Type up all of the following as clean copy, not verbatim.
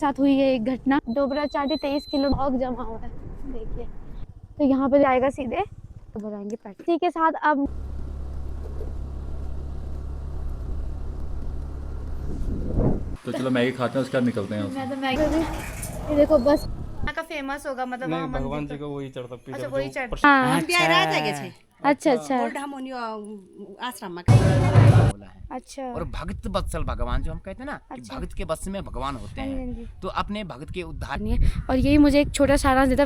साथ हुई है एक घटना। डोबरा चाटी 23 किलो भोग जमा हुआ है, देखिए। तो यहाँ पे जाएगा सीधे, तो बताएंगे पैट इसी के साथ। अब तो चलो मैगी खाते हैं, उसके बाद निकलते हैं मैं तो मैगी, ये देखो बस यहाँ का फेमस होगा, मतलब नहीं, वहाँ भगवान मंदिर जी को वही चढ़ता अच्छा पीछे वही जो चढ़ प्रसाद। हाँ अच्छा अच्छा ओल्ड हम आश्रम में बोला है। अच्छा और भक्त वत्सल भगवान जो हम कहते हैं ना कि अच्छा। भक्त के बस में भगवान होते हाँ जी, हाँ हैं, जी। तो अपने भक्त के उद्धार नहीं है। और यही मुझे एक छोटा सारांश देता।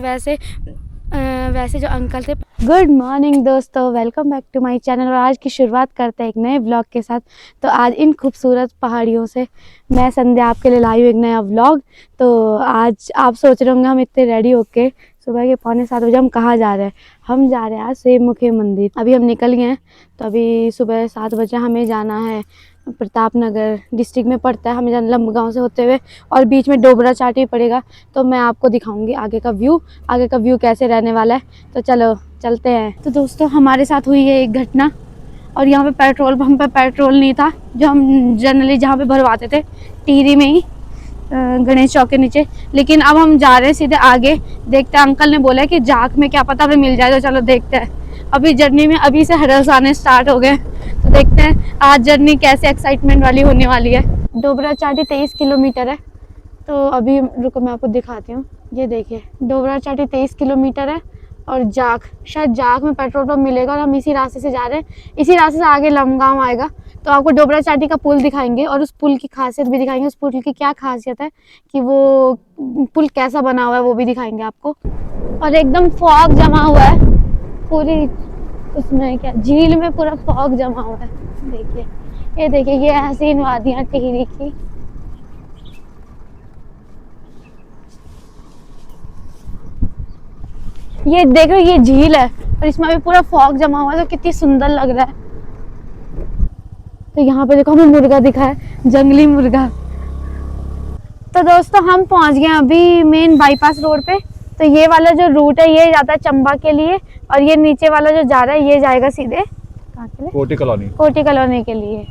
वैसे जो अंकल थे। गुड मॉर्निंग दोस्तों, welcome back to my channel. और आज की शुरुआत करते हैं एक नए व्लॉग के साथ। तो आज इन खूबसूरत पहाड़ियों से मैं संध्या आपके लिए लाई हूँ एक नया व्लॉग। तो आज आप सोच रहे होंगे हम इतने रेडी होके सुबह के 6:45 हम कहाँ जा रहे हैं। हम जा रहे हैं आज सेबमुखी मंदिर। अभी हम निकल गए हैं, तो अभी सुबह 7 बजे हमें जाना है। प्रताप नगर डिस्ट्रिक्ट में पड़ता है, हमें जाना लंबगांव से होते हुए, और बीच में डोबरा चाटी पड़ेगा। तो मैं आपको दिखाऊंगी आगे का व्यू कैसे रहने वाला है। तो चलो चलते हैं। तो दोस्तों हमारे साथ हुई है एक घटना, और यहाँ पे पेट्रोल पंप पे पेट्रोल नहीं था, जो हम जनरली जहाँ पे भरवाते थे टिहरी में ही, गणेश चौक के नीचे। लेकिन अब हम जा रहे हैं सीधे आगे, देखते हैं। अंकल ने बोला है कि जाक में क्या पता हमें मिल जाए, तो चलो देखते हैं। अभी जर्नी में अभी से हर्स आने स्टार्ट हो गए, तो देखते हैं आज जर्नी कैसे एक्साइटमेंट वाली होने वाली है। डोबरा चाटी 23 किलोमीटर है। तो अभी रुको मैं आपको दिखाती हूँ। ये देखिए डोबरा चाटी 23 किलोमीटर है, और शायद जाक में पेट्रोल पंप मिलेगा, और हम इसी रास्ते से जा रहे हैं। इसी रास्ते से आगे लमगांव आएगा, तो आपको डोबरा चाटी का पुल दिखाएंगे, और उस पुल की खासियत भी दिखाएंगे। उस पुल की क्या खासियत है कि वो पुल कैसा बना हुआ है वो भी दिखाएंगे आपको। और एकदम फॉग जमा हुआ है पूरी, उसमें क्या झील में पूरा फॉग जमा हुआ है। देखिए ये देखिए, ये हसीन वादियाँ टिहरी की। ये देख रहे हो, ये झील है, और इसमें अभी पूरा फॉग जमा हुआ है, तो कितनी सुंदर लग रहा है। तो यहाँ पे देखो हमें मुर्गा दिखा है, जंगली मुर्गा। तो दोस्तों हम पहुँच गए अभी मेन बाईपास रोड पे। तो ये वाला जो रूट है ये जाता है चंबा के लिए, और ये नीचे वाला जो जा रहा है ये जाएगा सीधे कहाँ के लिए? कोटी कॉलोनी के लिए।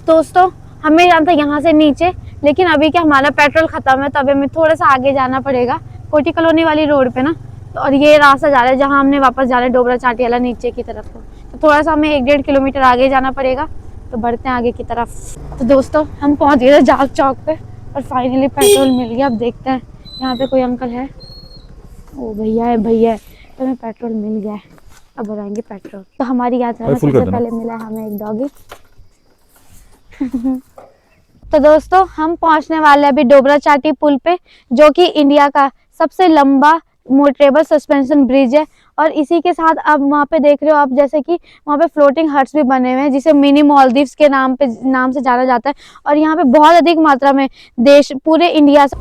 दोस्तों हमें जाना था यहाँ से नीचे, लेकिन अभी क्या हमारा पेट्रोल खत्म है, तो अभी हमें थोड़ा सा आगे जाना पड़ेगा कोटी कॉलोनी वाली रोड पे ना। तो और ये रास्ता जा रहा है जहाँ हमने वापस जाना है डोबरा चाटी वाला नीचे की तरफ को। तो थोड़ा सा हमें 1-1.5 किलोमीटर आगे जाना पड़ेगा। तो बढ़ते हैं आगे की तरफ। तो दोस्तों हम पहुँच गए थे जाग चौक पे, और फाइनली पेट्रोल मिल गया। अब देखते हैं यहाँ पे कोई अंकल है। ओ भैया है, तो हमें पेट्रोल मिल गया है। अब भराएंगे पेट्रोल। तो हमारी यात्रा में सबसे पहले मिला है हमें एक डॉगी। तो दोस्तों हम पहुंचने वाले हैं अभी डोबरा चाटी पुल पे, जो कि इंडिया का सबसे लंबा मोटरेबल सस्पेंशन ब्रिज है। और इसी के साथ अब वहाँ पे देख रहे हो आप, जैसे कि वहाँ पे फ्लोटिंग हट्स भी बने हुए हैं, जिसे मिनी मालदीव्स के नाम से जाना जाता है। और यहाँ पे बहुत अधिक मात्रा में देश पूरे इंडिया से।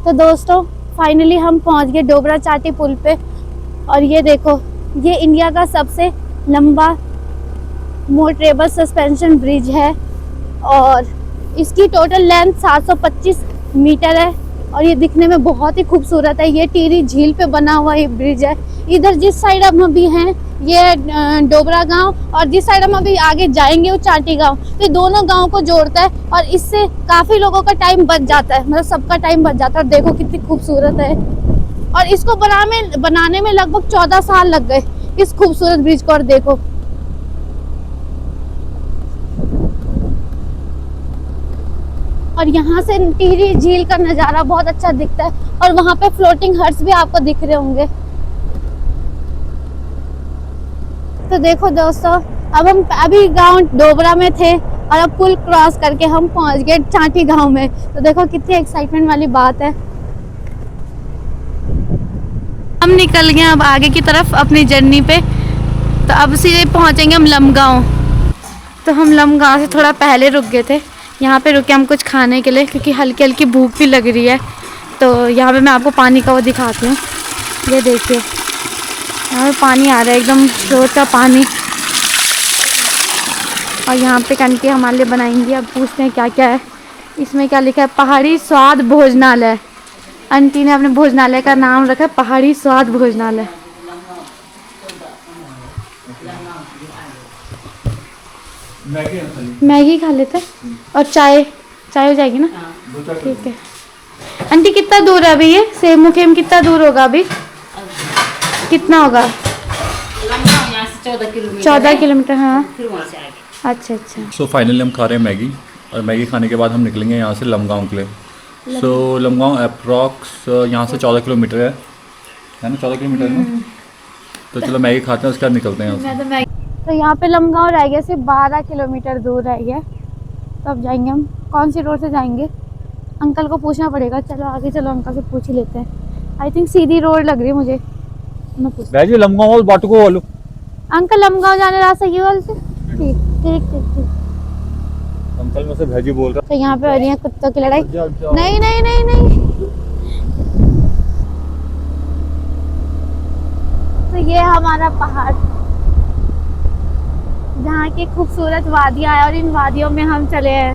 तो दोस्तों फाइनली हम पहुँच गए डोबरा चाटी पुल पे, और ये देखो ये इंडिया का सबसे लंबा मोटरेबल सस्पेंशन ब्रिज है, और इसकी टोटल लेंथ 725 मीटर है, और ये दिखने में बहुत ही खूबसूरत है। ये टिहरी झील पे बना हुआ ये ब्रिज है। इधर जिस साइड हम अभी हैं ये डोबरा गांव, और जिस साइड हम अभी आगे जाएंगे वो चाटी गांव। तो ये दोनों गांव को जोड़ता है, और इससे काफी लोगों का टाइम बच जाता है, मतलब सबका टाइम बच जाता है। और देखो कितनी खूबसूरत है, और इसको बनाने में लगभग 14 साल लग गए इस खूबसूरत ब्रिज को। और देखो और यहाँ से टिहरी झील का नज़ारा बहुत अच्छा दिखता है, और वहाँ पे फ्लोटिंग हट्स भी आपको दिख रहे होंगे। तो देखो दोस्तों अब हम अभी गांव डोबरा में थे, और अब पुल क्रॉस करके हम पहुँच गए चाटी गांव में। तो देखो कितनी एक्साइटमेंट वाली बात है। हम निकल गए अब आगे की तरफ अपनी जर्नी पे। तो अब सीधे पहुँचेंगे हम लमगांव। तो हम लमगांव से थोड़ा पहले रुक गए थे, यहाँ पे रुके हम कुछ खाने के लिए, क्योंकि हल्की हल्की भूख भी लग रही है। तो यहाँ पे मैं आपको पानी का वो दिखाती हूँ। ये देखिए यहाँ पे पानी आ रहा है, एकदम स्रोत का पानी। और यहाँ पे कनके हमारे लिए बनाएंगी। अब पूछते हैं क्या क्या है इसमें। क्या लिखा है? पहाड़ी स्वाद भोजनालय। आंटी ने अपने भोजनालय का नाम रखा है पहाड़ी स्वाद भोजनालय। मैगी खा लेते हैं और चाय चाय हो जाएगी ना। ठीक है आंटी, कितना दूर है अभी ये सेम मुखेम, कितना दूर होगा अभी, कितना होगा? लंबा यहाँ से 14 किलोमीटर 14 किलोमीटर। हाँ फिर वहाँ से आगे। अच्छा अच्छा। सो फाइनली हम खा रहे हैं मैगी, और मैगी खाने के बाद हम निकलेंगे यहाँ से लमगांव के लिए। सो लमगांव अप्रॉक्स यहाँ से 14 किलोमीटर है ना, 14 किलोमीटर है ना। तो चलो मैगी खाते हैं, उसके बाद निकलते हैं यहाँ से। तो यहाँ पे लमगांव रह गया, सिर्फ 12 किलोमीटर दूर रह गया। तो अब जाएंगे हम, कौन सी रोड से जाएंगे? अंकल को पूछना पड़ेगा। चलो आगे चलो, अंकल से पूछ ही लेते हैं। आई थिंक सीधी रोड लग रही है मुझे। मैं पूछ भाई लमगांव बाटू को बोलो। अंकल लमगांव जाने रास्ता ये वाले से? ठीक ठीक ठीक ठीक। अंकल में से भैजी बोल रहा। तो यहाँ पे हो रही है कुत्तों की लड़ाई। जाओ, जाओ। नहीं नहीं नहीं नहीं। तो ये हमारा पहाड़, जहाँ की खूबसूरत वादियाँ है, और इन वादियों में हम चले हैं।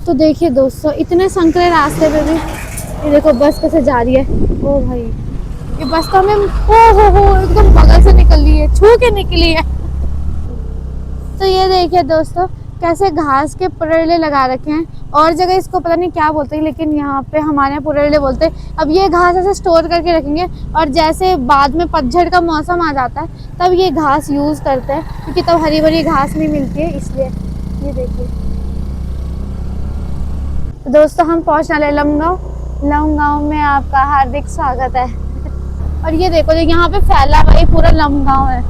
तो देखिए दोस्तों, इतने संकरे रास्ते पे भी ये देखो बस कैसे जा रही है। ओ भाई, ये बस तो हमें हो एकदम बगल से निकल रही है, छू के निकली है। तो ये देखिए दोस्तों, कैसे घास के पुरले लगा रखे हैं। और जगह इसको पता नहीं क्या बोलते हैं, लेकिन यहाँ पे हमारे यहाँ पुरले बोलते हैं। अब ये घास ऐसे स्टोर करके रखेंगे, और जैसे बाद में पतझड़ का मौसम आ जाता है तब ये घास यूज़ करते हैं, क्योंकि तब हरी भरी घास नहीं मिलती है, इसलिए। ये देखिए तो दोस्तों, हम पहुँचने वाले लमगांव। लमगांव में आपका हार्दिक स्वागत है। और ये देखो, जो यहाँ पे फैला हुआ ये पूरा लमगांव है।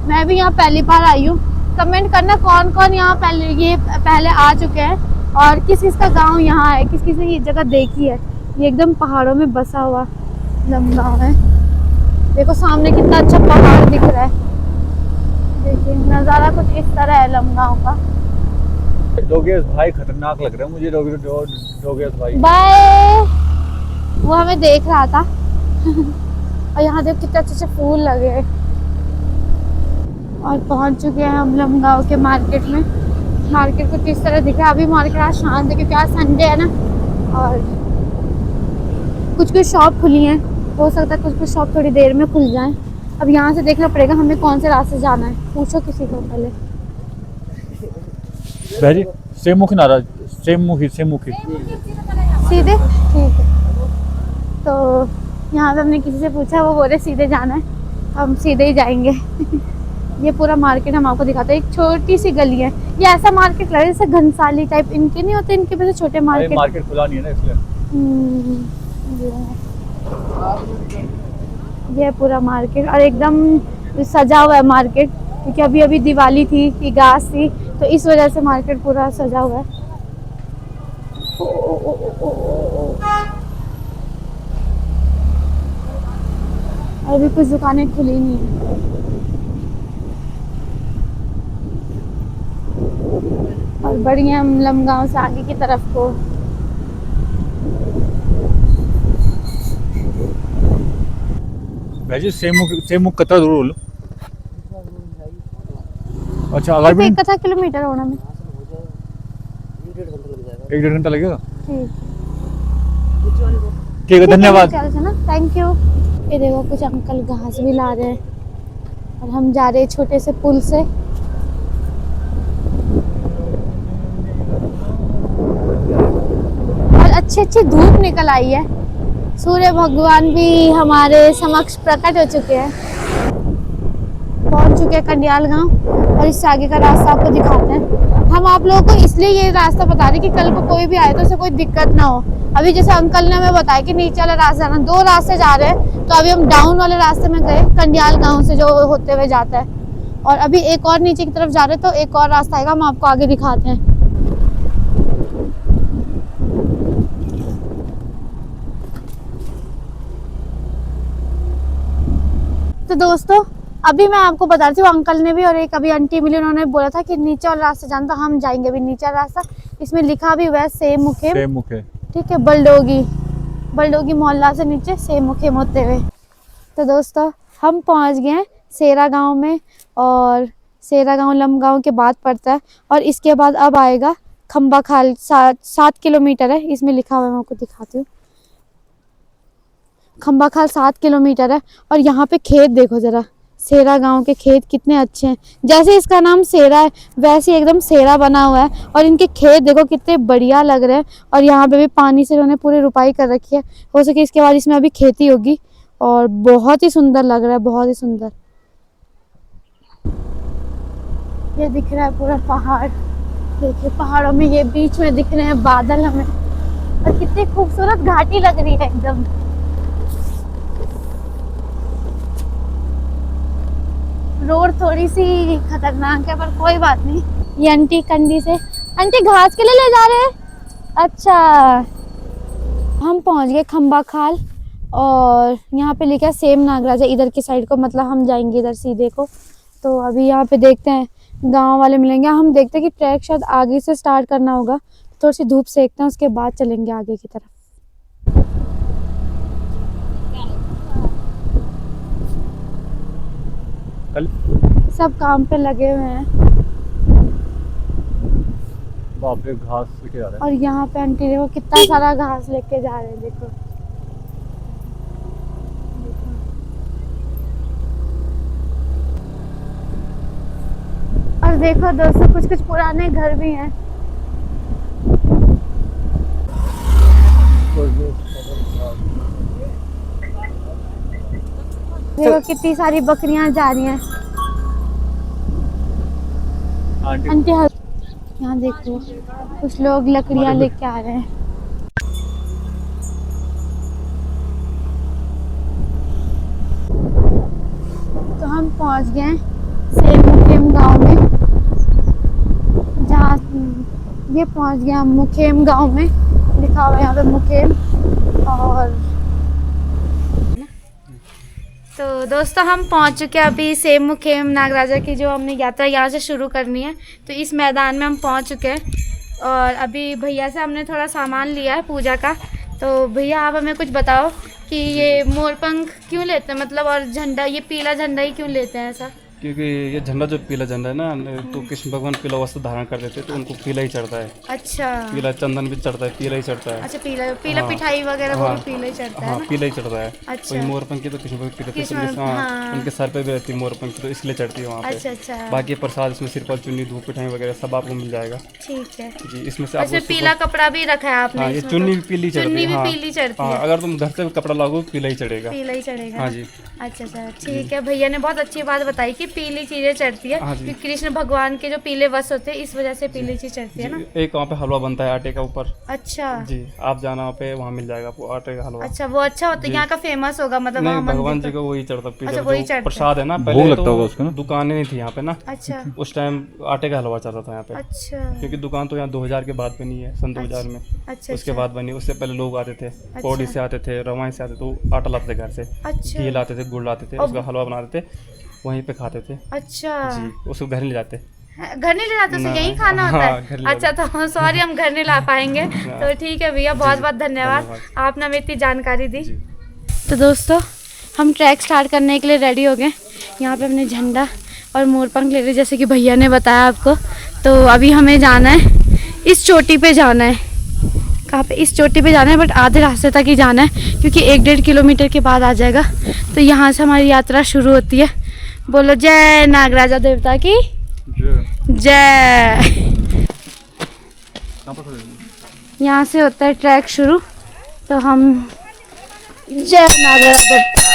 मैं भी यहाँ पहली बार आई हूँ। कमेंट करना कौन कौन यहाँ पहले आ चुके हैं, और किस किस का गांव यहाँ है, किस किस ने ये जगह देखी है। ये एकदम पहाड़ों में बसा हुआ लमगांव है। देखो सामने कितना अच्छा पहाड़ दिख रहा है। देखिए नज़ारा कुछ इस तरह है लमगांव का। डोगेश भाई खतरनाक लग रहा है मुझे। डोगेश भाई बाय। वो हमें देख रहा था। और यहाँ देखो कितने अच्छे अच्छे फूल लगे हैं। और पहुँच चुके हैं हम लमगांव के मार्केट में। मार्केट को किस तरह दिख रहा है अभी? मार्केट आज शांत है, क्योंकि आज संडे है ना, और कुछ कुछ शॉप खुली हैं। हो सकता है कुछ कुछ शॉप थोड़ी देर में खुल जाएं। अब यहाँ से देखना पड़ेगा हमें कौन से रास्ते जाना है। पूछो किसी को पहले। भाई सेम मुखी नाराज, सेम मुखी सीधे? ठीक है। तो यहाँ पे हमने किसी से पूछा, वो बोले सीधे जाना है, हम सीधे ही जाएंगे। ये पूरा मार्केट हम आपको दिखाते हैं। एक छोटी सी गली है, ये ऐसा मार्केट लग रहा है जैसे घनसाली टाइप। इनके नहीं होते, इनके वैसे छोटे मार्केट खुला नहीं है ना, इसलिए। ये पूरा मार्केट, और एकदम सजा हुआ है मार्केट, क्योंकि अभी अभी दिवाली थी, ईगास थी, तो इस वजह से मार्केट पूरा सजा हुआ है। अभी कुछ दुकानें खुली नहीं है। और बढ़िया हम लमगांव से आगे की तरफ को। भाई सेम मुख कितना दूर बोलो। अच्छा अगर भी 1 किलोमीटर होना में 1-1.5 घंटा लगेगा। ठीक ठीक है, धन्यवाद। Thank you. ये देखो कुछ अंकल घास भी ला रहे हैं, और हम जा रहे हैं छोटे से पुल से। और अच्छी अच्छी धूप निकल आई है। सूर्य भगवान भी हमारे समक्ष प्रकट हो चुके हैं। पहुंच चुके हैं कंडियाल गांव, और इससे आगे का रास्ता आपको दिखाते हैं। हम आप लोगों को इसलिए ये रास्ता बता रहे कि कल को कोई भी आए तो उसे कोई दिक्कत ना हो। अभी जैसे अंकल ने हमें बताया कि नीचे वाला रास्ता जाना, 2 रास्ते जा रहे हैं, तो अभी हम डाउन वाले रास्ते में गए, कंडियाल गांव से जो होते हुए जाता है। और अभी एक और नीचे की तरफ जा रहे हैं, तो एक और रास्ता आएगा, हम आपको आगे दिखाते हैं। तो दोस्तों अभी मैं आपको बता रही हूँ, अंकल ने भी और एक अभी आंटी मिली, उन्होंने बोला था कि नीचे वाला रास्ता जानता, हम जाएंगे अभी नीचे वाला रास्ता। इसमें लिखा भी हुआ है सेम मुखेम। ठीक है, बलडोगी मोहल्ला से नीचे सेम मुखेम होते हुए। तो दोस्तों हम पहुँच गए हैं सेरा गांव में, और सेरा गांव लमगांव के बाद पड़ता है, और इसके बाद अब आएगा खम्बा खाल। 7 किलोमीटर है, इसमें लिखा हुआ है, मैं आपको दिखाती हूँ। खम्बा खाल 7 किलोमीटर है। और यहाँ पे खेत देखो जरा, सेरा गांव के खेत कितने अच्छे हैं। जैसे इसका नाम सेरा है वैसे एकदम सेरा बना हुआ है। और इनके खेत देखो कितने बढ़िया लग रहे हैं। और यहाँ पे भी पानी से उन्होंने पूरी रुपाई कर रखी है। हो सके इसके बाद इसमें अभी खेती होगी। और बहुत ही सुंदर लग रहा है, बहुत ही सुंदर। ये दिख रहा है पूरा पहाड़। देखिए पहाड़ों में ये बीच में दिख रहे हैं बादल हमें। और कितनी खूबसूरत घाटी लग रही है एकदम। रोड थोड़ी सी खतरनाक है पर कोई बात नहीं। ये आंटी कंडी से, आंटी घास के लिए ले जा रहे हैं। अच्छा, हम पहुंच गए खंबा खाल। और यहाँ पे लिखा है सेम नागराजा इधर की साइड को, मतलब हम जाएंगे इधर सीधे को। तो अभी यहाँ पे देखते हैं गांव वाले मिलेंगे। हम देखते हैं कि ट्रैक शायद आगे से स्टार्ट करना होगा। थोड़ी सी धूप सेकते हैं उसके बाद चलेंगे आगे की तरफ। सब काम पे लगे हुए हैं। बाप रे, घास लेके जा रहे हैं। और यहाँ पे आंटी देखो कितना सारा घास लेके जा रहे हैं। देखो और देखो दोस्तों कुछ कुछ पुराने घर भी हैं। देखो कितनी सारी बकरियां जा रही हैं। आंटी यहाँ देखो कुछ लोग लकड़ियां लेके आ रहे हैं। तो हम पहुंच गए मुखेम गांव में। जहाँ ये पहुंच गया मुखेम गांव में, लिखा हुआ है यहाँ पे मुखेम। और तो दोस्तों हम पहुंच चुके हैं अभी सेम मुखेम नागराजा की जो हमने यात्रा यहाँ से शुरू करनी है। तो इस मैदान में हम पहुंच चुके हैं। और अभी भैया से हमने थोड़ा सामान लिया है पूजा का। तो भैया आप हमें कुछ बताओ कि ये मोरपंख क्यों लेते हैं, मतलब और झंडा, ये पीला झंडा ही क्यों लेते हैं ऐसा? क्योंकि ये झंडा जो पीला झंडा है ना, तो कृष्ण भगवान पीला वस्त्र धारण करते थे तो उनको पीला ही चढ़ता है। अच्छा, पीला चंदन भी चढ़ता है, पीला ही चढ़ता है। अच्छा पीला पीला हाँ, पिठाई वगैरह वो हाँ, भी पीला ही चढ़ता है हाँ, ना? पीला ही चढ़ता है। अच्छा। वही मोरपंखी तो कृष्ण भगवान पीले थे, कृष्ण, तो हाँ। उनके सर पे भी रहती है मोरपंखी, तो इसलिए चढ़ती है वहाँ पे। अच्छा अच्छा, बाकी प्रसाद इसमें सिरपल, चुन्नी, धूप, पिठाई वगैरह सब आपको मिल जाएगा। ठीक है जी, इसमें से अच्छा। पीला कपड़ा भी रखा है आपने? हाँ, ये इसमें चुन्नी तो? भी पीली चढ़ती चुन्नी है। भी हाँ, पीली चढ़ती हाँ, है। अगर तुम घर से कपड़ा लागो पीला ही चढ़ेगा। पीला ही चढ़ेगा। हाँ जी। अच्छा अच्छा, ठीक है। भैया ने बहुत अच्छी बात बताई कि पीली चीजें चढ़ती है। हाँ जी। क्योंकि कृष्ण भगवान के जो पीले वस्त्र होते हैं इस वजह से पीली चीज चढ़ती है ना? एक वहाँ पे हलवा बनता है आटे का ऊपर। अच्छा जी, आप जाना वहाँ पे, वहाँ मिल जाएगा आपको आटे का हलवा। अच्छा, वो अच्छा होता है, यहाँ का फेमस होगा मतलब नहीं, वहाँ भगवान मंदिर जी को वही चढ़ता पीला। अच्छा, वही जो चढ़ता प्रसाद है ना, भोग पहले लगता होगा तो उसका ना? दुकानें नहीं थी यहाँ पे ना। अच्छा उस टाइम आटे का हलवा चलता था यहाँ पे। अच्छा क्योंकि दुकान तो यहाँ 2000 के बाद बनी है, सन 2000 में। अच्छा उसके बाद बनी, उससे पहले लोग आते थे, पौड़ी से आते थे, रवाई से आते थे, तो आटा लाते थे घर से, अच्छा घी लाते थे, गुड़ लाते थे, उसका हलवा बनाते थे, वहीं पे खाते थे। अच्छा। जी, उसको घर नहीं जाते। घर नहीं ले जाते, उसे ना, यही खाना होता हाँ, घर है? ले अच्छा, तो सॉरी हम घर नहीं ला पाएंगे। तो ठीक है भैया, बहुत बहुत धन्यवाद, आपने हमें इतनी जानकारी दी। तो दोस्तों हम ट्रैक स्टार्ट करने के लिए रेडी हो गए। यहाँ पे हमने झंडा और मोरपंख ले लिए जैसे कि भैया ने बताया आपको। तो अभी हमें जाना है, इस चोटी पे जाना है। कहाँ पे? इस चोटी पे जाना है, बट आधे रास्ते तक ही जाना है क्योंकि 1-1.5 किलोमीटर के बाद आ जाएगा। तो यहाँ से हमारी यात्रा शुरू होती है। बोलो जय नागराजा देवता की जय। यहाँ से होता है ट्रैक शुरू। तो हम जय नागराजा देवता।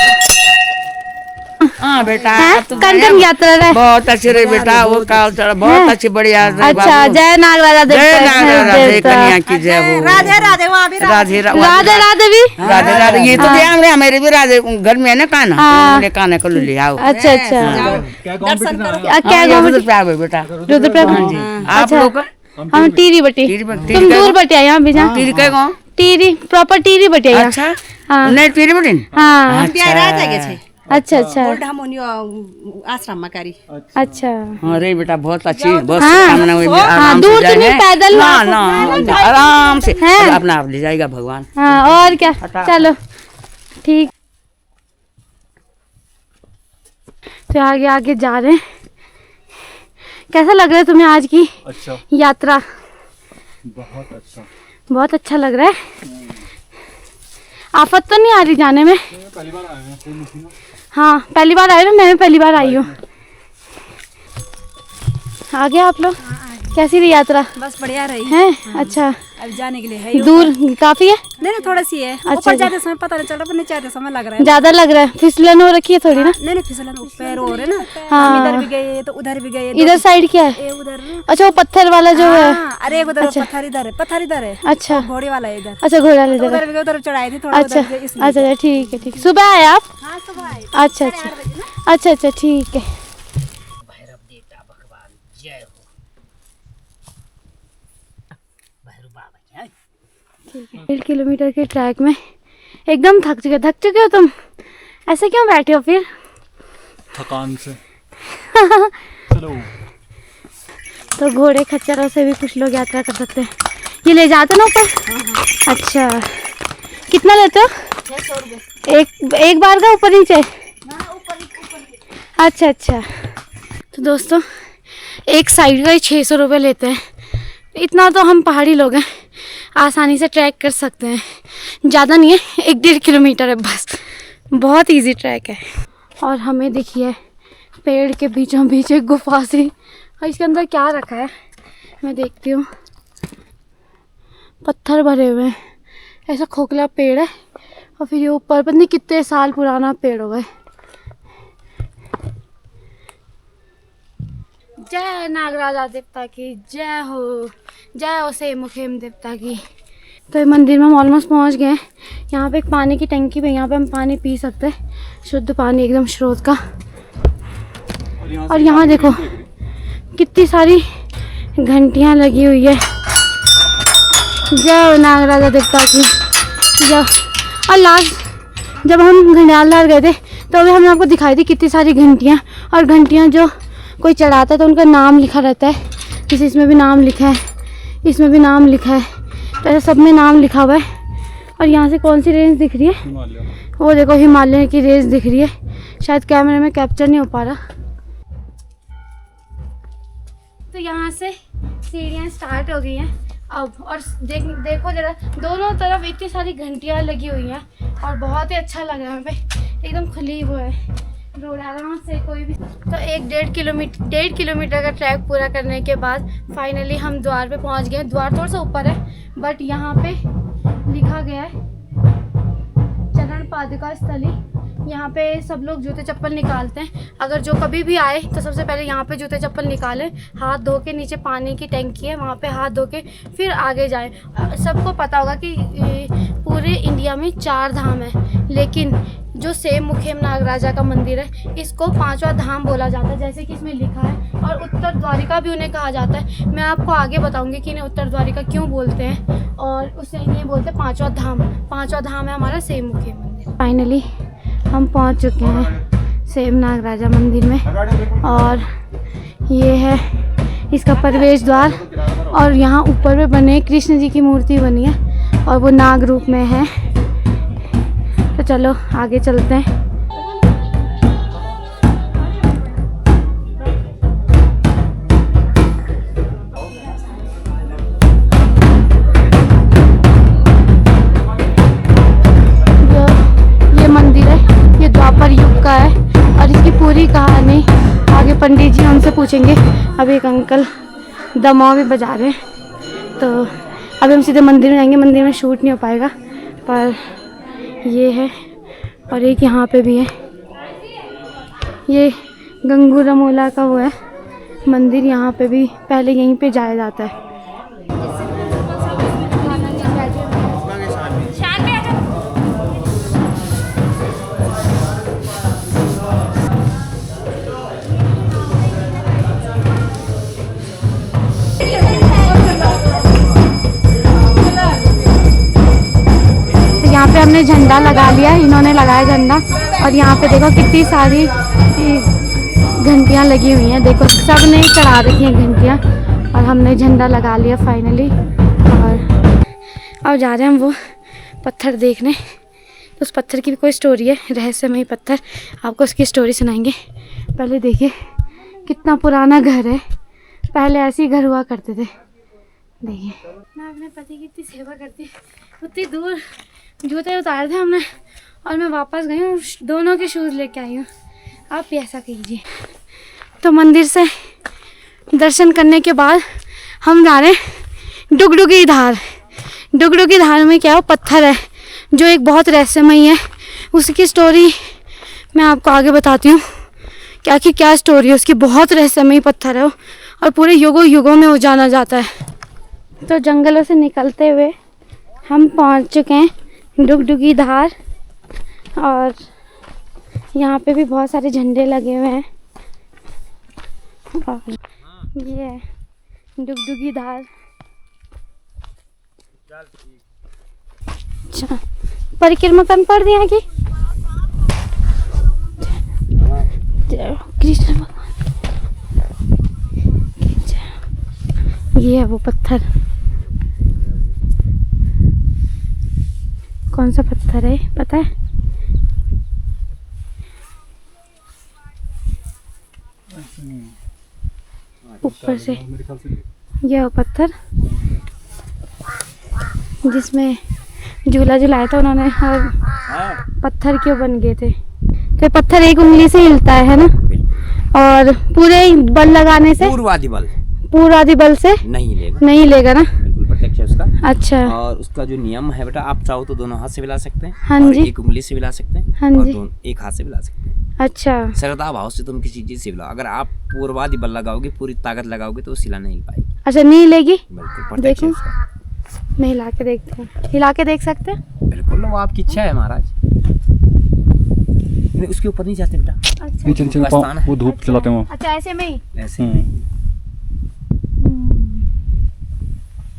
हाँ बेटा, अब तो कंचन यात्रा रहे। बहुत अच्छी रही बेटा, वो काल चढ़ा बहुत अच्छी बढ़िया रही अच्छा, बाबू। जय नागराजा जय नागराजा जय देवता। कन्या की जय हो। राधे राधे, वहाँ भी राधे राधे राधे भी। राधे राधे, ये तो ध्यान रहे मेरे भी राधे घर में है ना काना, हाँ। हमने काना को ले आओ। अच्छा अच्छा, दर्शन करो। क्या हाँ, गाँव? रुद्रप्रयाग है बेटा। रुद्रप्रयाग। आप अच्छा। लोग का हम टीरी बटी। टीरी बटी। तुम दूर बटिया, यहाँ भी जा। तीर के गाँव? टीरी प्रॉपर टीरी बटिया यहाँ। अच्छा, हाँ नहीं तीर बटी। हाँ। बिहार आ जाएंगे अच्छा अच्छा ओल्ड हार्मोनियो आश्रम में करी। अच्छा। हाँ रे बेटा, बहुत अच्छी, बहुत हाँ। कामना हुई। हाँ, आराम से दूर तो नहीं, जाएंगे। पैदल ना ना। ना, आराम से हैं? अपना आप ले जाएगा भगवान। हाँ, और क्या, चलो ठीक। तो आगे आगे जा रहे हैं। कैसा लग रहा है तुम्हें आज की अच्छा, यात्रा? बहुत अच्छा। बहुत अच्छा लग रहा है। आफत तो नहीं आ रही जाने में? पहली बार आए हैं, हाँ पहली बार आए ना, मैं भी पहली बार आई हूँ। आ गए आप लोग? कैसी रही यात्रा? बस बढ़िया रही है? अच्छा, अब जाने के लिए है दूर काफी है? नहीं थोड़ा सी है। अच्छा, ऊपर जाते समय पता नहीं चल रहा, पर नीचे आते समय लग रहा है ज्यादा लग रहा है, फिसलन हो रखी है थोड़ी ना। नहीं फिसलन पैर हो रहे ना। हाँ। हम इधर भी गए तो उधर भी गए। इधर साइड क्या है? ये उधर। अच्छा वो पत्थर वाला जो है। हाँ, अरे एक उधर पत्थर इधर है, पत्थर इधर है। अच्छा घोड़े वाला है इधर। अच्छा, घोड़ा ले उधर भी गए, उधर चढ़ाए थे थोड़ा। अच्छा उधर इसलिए। अच्छा, ठीक है ठीक है। सुबह आए आप? हाँ सुबह आए। अच्छा अच्छा अच्छा अच्छा, ठीक है। भैरव देवता भगवान जय हो। भैरव बाबा जय। 1.5 किलोमीटर के ट्रैक में एकदम थक चुके हो तुम? ऐसे क्यों बैठे हो फिर? थकान से। चलो। तो घोड़े खच्चरों से भी कुछ लोग यात्रा कर सकते हैं। ये ले जाते ना ऊपर? अच्छा, कितना लेते हो? 600 रुपये एक बार का ऊपर नीचे? अच्छा अच्छा। तो दोस्तों एक साइड का ही 600 रुपये लेते हैं। इतना तो हम पहाड़ी लोग हैं, आसानी से ट्रैक कर सकते हैं। ज़्यादा नहीं है, 1-1.5 किलोमीटर है बस। बहुत इजी ट्रैक है। और हमें देखिए पेड़ के बीचों बीच एक गुफा सी, और इसके अंदर क्या रखा है मैं देखती हूँ। पत्थर भरे हुए हैं, ऐसा खोखला पेड़ है, और फिर ये ऊपर पता नहीं कितने साल पुराना पेड़ होगा। जय नागराजा देवता की जय हो, जय हो से मुखेम देवता की। तो ये मंदिर में हम ऑलमोस्ट पहुंच गए हैं। यहाँ पे एक पानी की टंकी पे, यहाँ पे हम पानी पी सकते हैं, शुद्ध पानी एकदम स्रोत का। और यहाँ देखो कितनी सारी घंटियाँ लगी हुई है। जय हो नागराजा देवता की जय। और लास्ट जब हम घंडियालधार गए थे तो अभी हमने आपको दिखाई थी कितनी सारी घंटियाँ, और घंटियाँ जो कोई चढ़ाता है तो उनका नाम लिखा रहता है। जैसे इसमें भी नाम लिखा है, इसमें भी नाम लिखा है, तो ऐसे सब में नाम लिखा हुआ है। और यहाँ से कौन सी रेंज दिख रही है? वो देखो हिमालय की रेंज दिख रही है, शायद कैमरे में कैप्चर नहीं हो पा रहा। तो यहाँ से सीढ़ियाँ स्टार्ट हो गई हैं अब, और देखो जरा दोनों तरफ इतनी सारी घंटियाँ लगी हुई हैं, और बहुत ही अच्छा लग रहा है। यहाँ पे एकदम खुली हुआ है रोड, आराम से कोई भी। तो 1.5 किलोमीटर का ट्रैक पूरा करने के बाद फाइनली हम द्वार पे पहुंच गए। द्वार थोड़ा सा ऊपर है, बट यहाँ पे लिखा गया है चरण पादुका स्थली। यहाँ पे सब लोग जूते चप्पल निकालते हैं। अगर जो कभी भी आए तो सबसे पहले यहाँ पे जूते चप्पल निकालें, हाथ धो के, नीचे पानी की टंकी है वहाँ पे हाथ धो के फिर आगे जाएं। सबको पता होगा कि पूरे इंडिया में 4 धाम है, लेकिन जो सेम मुखेम नागराजा का मंदिर है इसको 5वां धाम बोला जाता है, जैसे कि इसमें लिखा है। और उत्तर द्वारिका भी उन्हें कहा जाता है। मैं आपको आगे बताऊंगी कि इन्हें उत्तर द्वारिका क्यों बोलते हैं, और उसे इन्हें बोलते हैं 5वां धाम। 5वां धाम है हमारा सेम मुखेम मंदिर। फाइनली हम पहुंच चुके हैं सेम नागराजा मंदिर में, और ये है इसका प्रवेश द्वार। और यहाँ ऊपर में बने कृष्ण जी की मूर्ति बनी है, और वो नाग रूप में है। तो चलो आगे चलते हैं। ये मंदिर है, ये द्वापर युग का है, और इसकी पूरी कहानी आगे पंडित जी हमसे पूछेंगे। अभी एक अंकल दमाव भी बजा रहे हैं, तो अभी हम सीधे मंदिर में जाएंगे। मंदिर में शूट नहीं हो पाएगा, पर ये है। और एक यहाँ पे भी है, ये गंगू रमोला का वो है मंदिर। यहाँ पे भी पहले यहीं पे जाया जाता है। यहाँ पे हमने झंडा लगा लिया, इन्होंने लगाया झंडा। और यहाँ पे देखो कितनी सारी घंटियाँ लगी हुई हैं, देखो सब ने चढ़ा रखी हैं घंटियाँ। और हमने झंडा लगा लिया फाइनली। और अब जा रहे हैं हम वो पत्थर देखने। उस पत्थर की भी कोई स्टोरी है, रहस्यमय पत्थर, आपको उसकी स्टोरी सुनाएंगे। पहले देखिए कितना पुराना घर है, पहले ऐसे ही घर हुआ करते थे। देखिए मैं अपने पति की इतनी सेवा करती, उतनी दूर जूते उतारे थे हमने और मैं वापस गई हूँ, दोनों के शूज़ लेके आई हूँ। आप भी ऐसा कीजिए। तो मंदिर से दर्शन करने के बाद हम जा रहे हैं डुगडुगी धार। डुगडुगी धार में क्या है, पत्थर है जो एक बहुत रहस्यमय है। उसकी स्टोरी मैं आपको आगे बताती हूँ, क्या स्टोरी है उसकी। बहुत रहस्यमय पत्थर है वो और पूरे युगों युगों में वो जाना जाता है। तो जंगलों से निकलते हुए हम पहुँच चुके हैं डुगडुगी धार और यहाँ पे भी बहुत सारे झंडे लगे हुए हैं और ये है डुगडुगी धार। अच्छा परिक्रमा करनी पड़ रही है कि कृष्ण भगवान। ये है वो पत्थर। कौन सा पत्थर है पता है? ऊपर से यह पत्थर जिसमें झूला झुलाया था उन्होंने और पत्थर क्यों बन गए थे। तो पत्थर एक उंगली से हिलता है ना, और पूरे बल लगाने से पूर्वादि बल से नहीं लेगा ना। बिल्कुल प्रत्यक्ष है उसका। अच्छा। और उसका जो नियम है बेटा, आप चाहो तो दोनों हाथ से मिला सकते हैं। हाँ और जी। एक उंगली से मिला सकते हैं। हाँ और जी। एक हाथ से मिला सकते हैं। अच्छा। श्रद्धा भाव से तुम किसी चीज से मिलाओ। अगर आप पूर्वादि बल लगाओगे, पूरी ताकत लगाओगे, तो वो शिला नहीं हिल पाएगी। अच्छा नहीं लेगी। बिल्कुल प्रत्यक्ष है देखो उसका। मैं हिला के देखती हूँ। हिला के देख सकते हैं? बिल्कुल, वो आपकी इच्छा है महाराज। नहीं, उसके ऊपर नहीं जाते बेटा। अच्छा नीचे नीचे स्थान है। वो धूप जलाते हैं अच्छा ऐसे में ही ऐसे नहीं।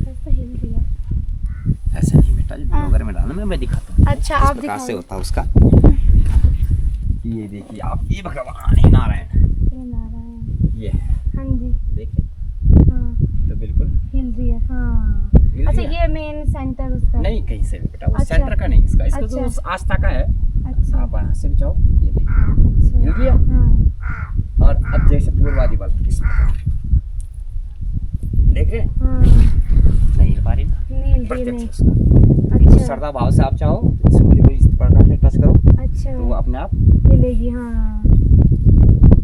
ऐसे हिल रही है। ऐसे नहीं बेटा, जो ब्लॉगर में डालना मैं दिखाता हूँ। अच्छा इस आप प्रकार से दिखाओ। होता है उसका। ये देखिए आप, ये भगवान है नारायण। ये नारायण। ये है, हाँ जी। देखिए हाँ तो बिल्कुल हिल रही है। हाँ हिल अच्छा रही है। ये मेन सेंटर उसका। नहीं कहीं से भी बेटा, वो अच्छा। सेंटर का नहीं इसका, इसका तो अच्छा। उस आस्था का है। अच्छा आप यहाँ से भी जाओ, ये देखिए हिल रही है। हाँ और अब जैसे पूर्वादि बल किस प्रकार देख रहे हैं? हाँ नहीं हिल पा रही ना। नहीं हिल रही प्रत्यक्ष नहीं। उसका। अच्छा श्रद्धा भाव से आप चाहो तो इस उंगली को इस प्रकार से टच करो, अच्छा तो वो अपने आप हिलेगी। हाँ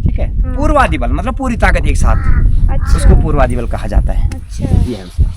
ठीक है। हाँ। पूर्वादि बल मतलब पूरी ताकत एक साथ, अच्छा उसको पूर्वादि बल कहा जाता है। अच्छा ये है उसका।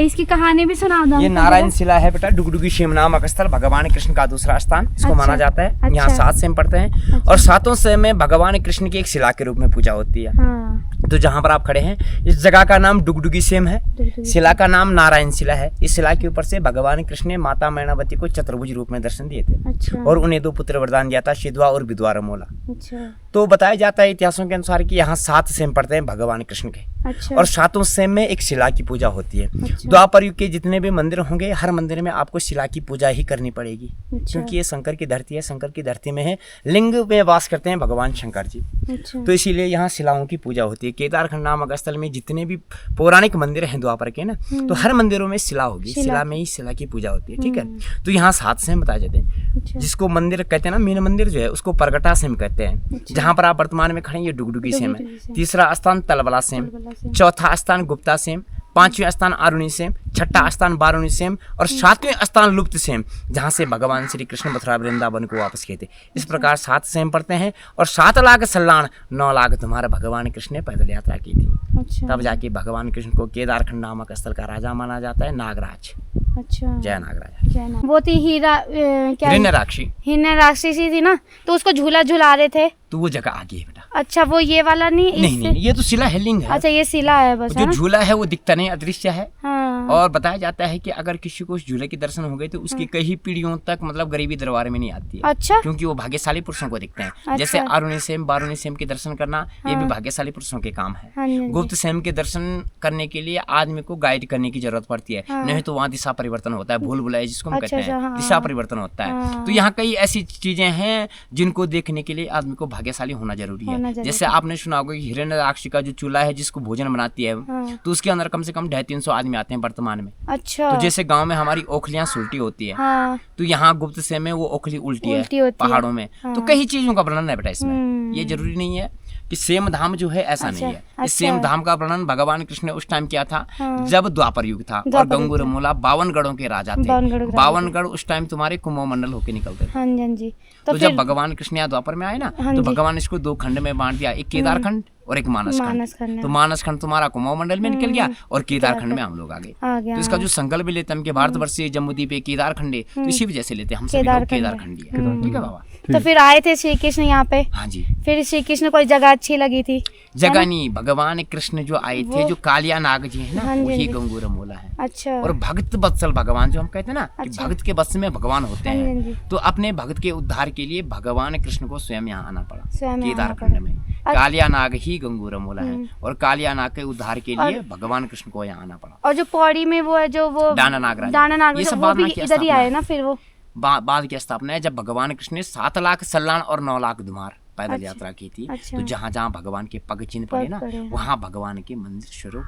इसकी कहानी भी सुना दो। ये नारायण शिला है बेटा, डुगडुगी शिव नामक स्थल, भगवान कृष्ण का दूसरा स्थान इसको अच्छा। माना जाता है। अच्छा। यहाँ 7 सेम पड़ते हैं। अच्छा। और 7 सेम में भगवान कृष्ण की एक शिला के रूप में पूजा होती है। हाँ तो जहाँ पर आप खड़े हैं, इस जगह का नाम डुगडुगी सेम है। डुगडुगी। शिला का नाम नारायण शिला है। इस शिला के ऊपर से भगवान कृष्ण ने माता मैनावती को चतुर्भुज रूप में दर्शन दिए थे। अच्छा और उन्हें 2 पुत्र वरदान दिया था, शिद्वा और विद्वा रमोला। अच्छा तो बताया जाता है इतिहासों के अनुसार कि यहाँ 7 सेम पड़ते हैं भगवान कृष्ण के। अच्छा और 7 सेम में एक शिला की पूजा होती है। अच्छा। द्वापर युग के जितने भी मंदिर होंगे, हर मंदिर में आपको शिला की पूजा ही करनी पड़ेगी। अच्छा। क्योंकि ये शंकर की धरती है। शंकर की धरती में है, लिंग में वास करते हैं भगवान शंकर जी। अच्छा तो इसीलिए यहाँ शिलाओं की पूजा होती है। केदारखंड नामक स्थल में जितने भी पौराणिक मंदिर हैं द्वापर के ना, तो हर मंदिरों में शिला होगी। शिला में ही शिला की पूजा होती है। ठीक है। तो यहाँ 7 सेम बताए जाते हैं। अच्छा जिसको मंदिर कहते हैं ना, मेन मंदिर जो है उसको परगटा सेम कहते हैं। जहाँ पर आप वर्तमान में खड़े हैं, ये डुगडुगी सेम है। डुगडुगी सेम। तीसरा स्थान तलबला सेम, तलबला सेम। चौथा स्थान गुप्ता सेम, 5वें स्थान आरुणी सेम, छठा स्थान बारुणी सेम और 7वें स्थान लुप्त सेम, जहाँ से भगवान श्री कृष्ण मथुरा वृंदावन को वापस किए थे। इस प्रकार 7 सेम पड़ते हैं। और 7 लाख सल्लाण 9 लाख तुम्हारे भगवान कृष्ण ने पैदल यात्रा की थी। अच्छा तब जाके भगवान कृष्ण को केदारखंड नामक स्थल का राजा माना जाता है। नागराज, अच्छा जय नागराज। क्या नाम वो थी? हीरा क्या हिरण्यराक्षी। हिरण्यराक्षसी थी ना, तो उसको झूला झुला रहे थे। तो वो जगह आगे है बेटा। अच्छा वो ये वाला नहीं नहीं नहीं, ये तो शिला हिलिंग है। अच्छा ये शिला है बस, है जो ना? झूला है वो दिखता नहीं, अदृश्य है। हाँ और बताया जाता है कि अगर किसी को उस झूले के दर्शन हो गए तो उसकी कई पीढ़ियों तक मतलब गरीबी दरबार में नहीं आती है। अच्छा क्योंकि वो भाग्यशाली पुरुषों को दिखते हैं। अच्छा। जैसे आरुणी सेम बारुणी सेम के दर्शन करना, ये भी भाग्यशाली पुरुषों के काम है। हाँ जी। गुप्त सेम के दर्शन करने के लिए आदमी को गाइड करने की जरूरत पड़ती है। हाँ। नहीं तो वहाँ दिशा परिवर्तन होता है, भूल भुलाइया जिसको हम अच्छा, कहते हैं, अच्छा, हाँ, दिशा हाँ। परिवर्तन होता है। हाँ। तो यहाँ कई ऐसी चीजें हैं जिनको देखने के लिए आदमी को भाग्यशाली होना जरूरी होना है। जरूरी जैसे आपने सुना होगा कि हिरण्यराक्षी का जो चूल्हा है जिसको भोजन बनाती है, हाँ। तो उसके अंदर कम से कम 250-300 आदमी आते हैं वर्तमान में। अच्छा तो जैसे गांव में हमारी ओखलियां सुलटी होती है, हाँ तो यहाँ गुप्त सेम में वो ओखली उल्टी उल्टी है होती है। पहाड़ों में। हाँ। तो कई चीजों का वर्णन है बेटा इसमें, हम्म। ये जरूरी नहीं है। कि सेम धाम जो है ऐसा नहीं है। अच्छा। इस सेम धाम का वर्णन भगवान कृष्ण ने उस टाइम किया था हाँ। जब द्वापर युग था और द्वापर युग गंगूर था। मोला 52 गढ़ों के राजा थे। 52 गढ़ों के राजा 52 गढ़ उस टाइम तुम्हारे कुंभमंडल होके निकलते थे। हाँ जी, हाँ जी। तो फिर जब भगवान कृष्ण यहाँ द्वापर में आए ना, हाँ तो जी। भगवान इसको 2 खंड में बांट दिया, एक केदार खंड और एक मानस मानस खंड। खंड तो मानस खंड तुम्हारा कुंभमंडल में निकल गया और केदार खंड में हम लोग आ गए। आ गया। तो इसका जो संकल्प लेते हम कि भारतवर्ष से जम्मूद्वीप केदार खंडे, तो इसी वजह से लेते हैं हम सभी केदार लोग केदार खंड खंडी है। ठीक है बाबा। तो फिर आए थे श्री कृष्ण यहाँ पे, हाँ जी। फिर श्री कृष्ण को जगह अच्छी लगी थी। जगह नहीं, भगवान कृष्ण जो आए थे, जो कालिया नाग जी है ना, हाँ जी, वही हाँ जी। गंगूर मोला है। अच्छा। और भक्त वत्सल भगवान जो हम कहते हैं ना, कि अच्छा। भक्त के वश में भगवान होते हाँ जी, हाँ जी। हैं, तो अपने भक्त के उद्धार के लिए भगवान कृष्ण को स्वयं यहाँ आना पड़ा। स्वयं यहाँ केदार आना खंड पड़ा। में कालिया नाग ही गंगूर मोला है, और कालिया नाग के उद्धार के लिए भगवान कृष्ण को यहाँ आना पड़ा। और जो पौड़ी में वो है, जो वो दाना नागराज, दाना नाग, ये सब वो बाद भी में किया इधर ही स्थापना आए है। ना फिर वो। बाद की स्थापना है जब भगवान कृष्ण ने 7 लाख सल्लान और 9 लाख दुमार पैदल अच्छा। यात्रा की थी। अच्छा। तो जहाँ जहाँ भगवान के पग चिन्ह पड़े ना, पड़े। वहाँ भगवान के मंदिर स्वरूप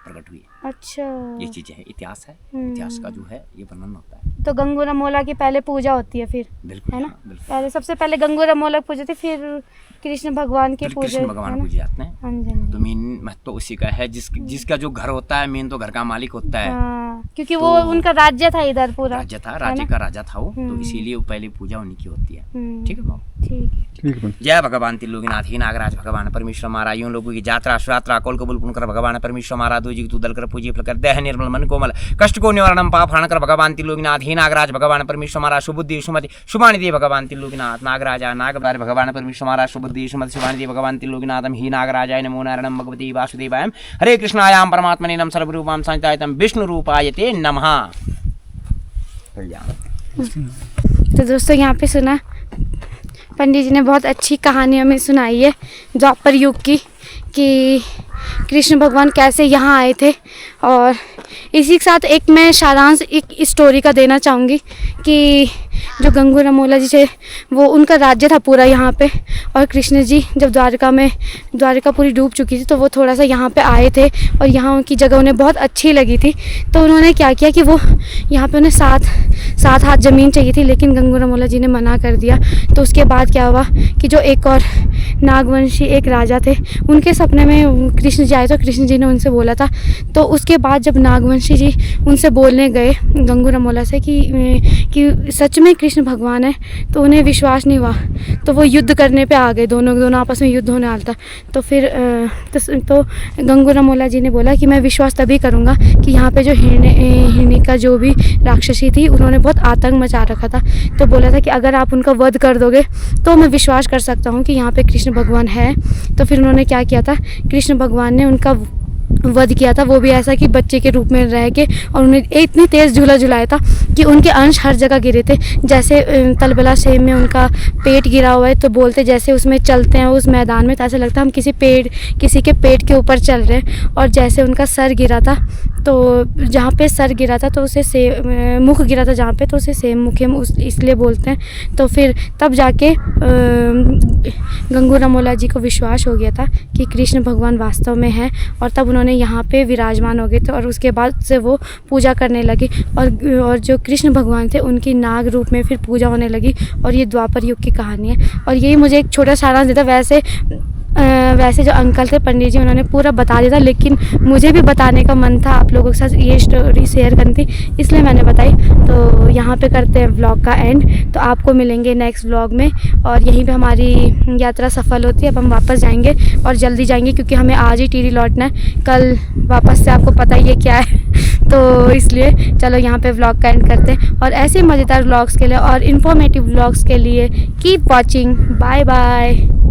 प्रकट हुई। अच्छा। ये चीजें है, इतिहास है। हम्म। इतिहास का जो है ये वर्णन होता है। तो गंगूर मोला की पहले पूजा होती है फिर, बिल्कुल, है ना? हाँ, बिल्कुल। पहले सबसे पहले गंगूर मोला पूजा थी, फिर कृष्ण भगवान की फिर पूजा, कृष्ण भगवान है ना? पूजे जाते हैं। हाँ जी, हाँ जी। तो मेन महत्व तो उसी का है, जिसका जो घर होता है मेन तो घर का मालिक होता है। हाँ, क्योंकि वो तो उनका राज्य था इधर पूरा। राज्य था, है राज्य ना? का राजा था वो, तो हम्म। इसीलिए वो पहली पूजा उन्हीं की होती है। हम्म, ठीक है बाबू। ठीक है। जय भगवान त्रिलोकीनाथ ही नागराज भगवान परमेश्वर महाराज यूं लोगों की यात्रा श्रात्रा कोल कबूल पुन कर भगवान परमेश्वर महाराज दो जी तू दल कर पूजी फल कर देह निर्मल मन कोमल कष्ट को निवारणम पाप हरण कर भगवान त्रिलोकीनाथ ही नागराज भगवान परमेश्वर महाराज सुबुद्धि सुमति शुभानि दे भगवान त्रिलोकीनाथ नागराजा नागराज भगवान परमेश्वर महाराज सुबुद्धि सुमति शुभानि दे भगवान त्रिलोकीनाथम ही नागराजाय नमो नारायणं भगवती वासुदेवाय हरे कृष्णायां परमात्मने नमः सर्वरूपां संचितायतं विष्णु रूपाय ते नमः। तो दोस्तों यहाँ पे सुना, पंडित जी ने बहुत अच्छी कहानी हमें सुनाई है द्वापर युग की, कि कृष्ण भगवान कैसे यहाँ आए थे। और इसी के साथ एक मैं सारांश एक स्टोरी का देना चाहूँगी कि जो गंगूर मोला जी थे, वो उनका राज्य था पूरा यहाँ पे, और कृष्ण जी जब द्वारिका पूरी डूब चुकी थी, तो वो थोड़ा सा यहाँ पे आए थे और यहाँ की जगह उन्हें बहुत अच्छी लगी थी। तो उन्होंने क्या किया कि वो यहाँ पे उन्हें 7 हाथ ज़मीन चाहिए थी, लेकिन गंगूर मोला जी ने मना कर दिया। तो उसके बाद क्या हुआ कि जो एक और नागवंशी एक राजा थे, उनके सपने में कृष्ण जी आए, तो कृष्ण जी ने उनसे बोला था। तो उसके बाद जब नागवंशी जी उनसे बोलने गए गंगूर मोला से कि सच में कृष्ण भगवान है, तो उन्हें विश्वास नहीं हुआ। तो वो युद्ध करने पे आ गए, दोनों आपस में युद्ध होने वाला था। तो फिर तो गंगूर मोला जी ने बोला कि मैं विश्वास तभी करूँगा कि यहाँ पे जो हिरण्यका जो भी राक्षसी थी, उन्होंने बहुत आतंक मचा रखा था। तो बोला था कि अगर आप उनका वध कर दोगे तो मैं विश्वास कर सकता हूँ कि यहाँ पे कृष्ण भगवान है। तो फिर उन्होंने क्या किया था, कृष्ण भगवान ने उनका वध किया था, वो भी ऐसा कि बच्चे के रूप में रह के, और उन्हें इतनी तेज़ झूला झुलाया था कि उनके अंश हर जगह गिरे थे। जैसे तलबला सेम में उनका पेट गिरा हुआ है, तो बोलते जैसे उसमें चलते हैं उस मैदान में, तो ऐसा लगता है हम किसी के पेट के ऊपर चल रहे हैं। और जैसे उनका सर गिरा था, तो जहाँ पे सर गिरा था तो उसे मुख गिरा था जहाँ पे, तो उसे सेम मुखे इसलिए बोलते हैं। तो फिर तब जाके गंगूर मोला जी को विश्वास हो गया था कि कृष्ण भगवान वास्तव में है, और तब उन्होंने यहाँ पे विराजमान हो गए थे। और उसके बाद से वो पूजा करने लगे, और जो कृष्ण भगवान थे उनकी नाग रूप में फिर पूजा होने लगी। और ये द्वापर युग की कहानी है। और यही मुझे एक छोटा सारांश देता। वैसे जो अंकल थे पंडित जी, उन्होंने पूरा बता दिया था, लेकिन मुझे भी बताने का मन था, आप लोगों के साथ ये स्टोरी शेयर करनी थी, इसलिए मैंने बताई। तो यहाँ पे करते हैं व्लॉग का एंड। तो आपको मिलेंगे नेक्स्ट व्लॉग में, और यहीं पे हमारी यात्रा सफल होती है। अब हम वापस जाएंगे, और जल्दी जाएंगे, क्योंकि हमें आज ही टिहरी लौटना है, कल वापस से आपको पता ही है क्या है। तो इसलिए चलो यहाँ पे व्लॉग का एंड करते हैं। और ऐसे मज़ेदार व्लॉग्स के लिए और इन्फॉर्मेटिव व्लॉग्स के लिए कीप वॉचिंग। Bye bye.